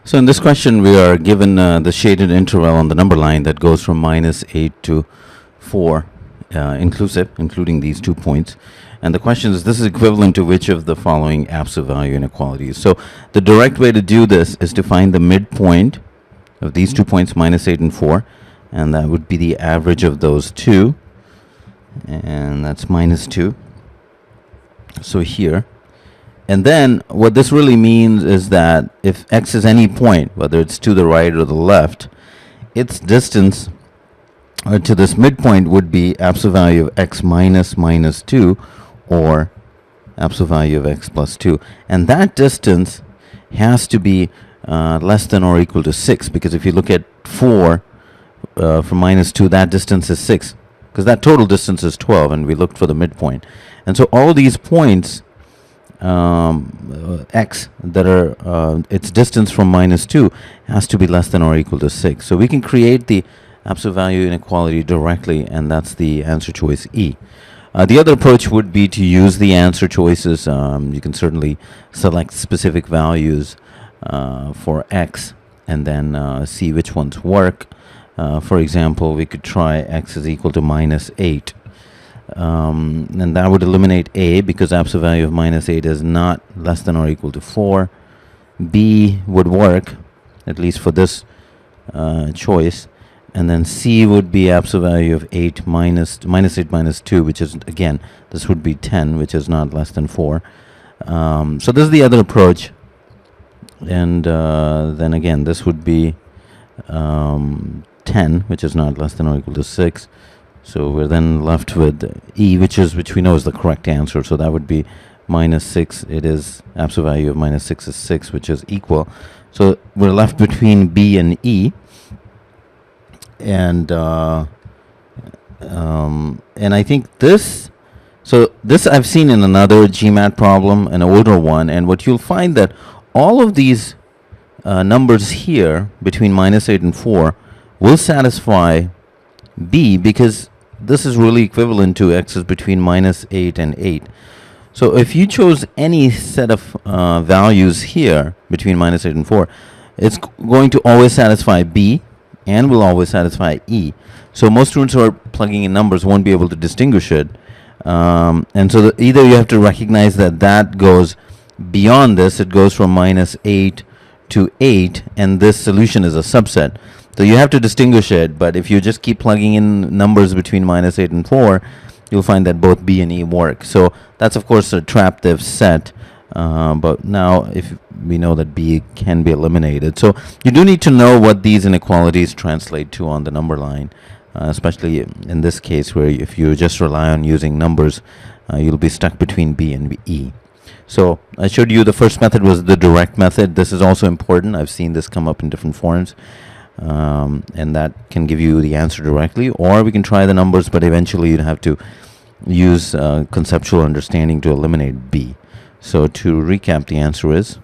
So in this question, we are given the shaded interval on the number line that goes from -8 to 4 inclusive, including these 2 points. And the question is, this is equivalent to which of the following absolute value inequalities? So the direct way to do this is to find the midpoint of these 2 points, -8 and 4. And that would be the average of those two. And that's -2. So here. And then what this really means is that if x is any point, whether it's to the right or the left, its distance to this midpoint would be absolute value of x minus -2 or absolute value of x plus 2. And that distance has to be less than or equal to 6, because if you look at 4 from -2, that distance is 6, because that total distance is 12, and we looked for the midpoint. And so all these points x that are its distance from -2 has to be less than or equal to 6. So we can create the absolute value inequality directly, and that's the answer choice E. The other approach would be to use the answer choices. You can certainly select specific values for x and then see which ones work. For example, we could try x is equal to -8. And that would eliminate A, because absolute value of -8 is not less than or equal to 4. B would work, at least for this choice. And then C would be absolute value of 8 minus -2, which is, again, this would be 10, which is not less than 4. So this is the other approach. And then again, this would be 10, which is not less than or equal to 6. So we're then left with E, which we know is the correct answer. So that would be -6. It is absolute value of -6 is 6, which is equal. So we're left between B and E. And I think this I've seen in another GMAT problem, an older one. And what you'll find that all of these numbers here between -8 and 4 will satisfy B, because this is really equivalent to x is between -8 and 8. So if you chose any set of values here between -8 and 4, it's going to always satisfy B and will always satisfy E. So most students who are plugging in numbers won't be able to distinguish it. And so either you have to recognize that that goes beyond this, it goes from -8 to 8, and this solution is a subset. So you have to distinguish it, but if you just keep plugging in numbers between -8 and 4, you'll find that both B and E work. So that's, of course, a trap they've set. But now if we know that B can be eliminated. So you do need to know what these inequalities translate to on the number line, especially in this case where if you just rely on using numbers, you'll be stuck between B and E. So I showed you the first method was the direct method. This is also important. I've seen this come up in different forms. And that can give you the answer directly, or we can try the numbers, but eventually you'd have to use conceptual understanding to eliminate B. So to recap, the answer is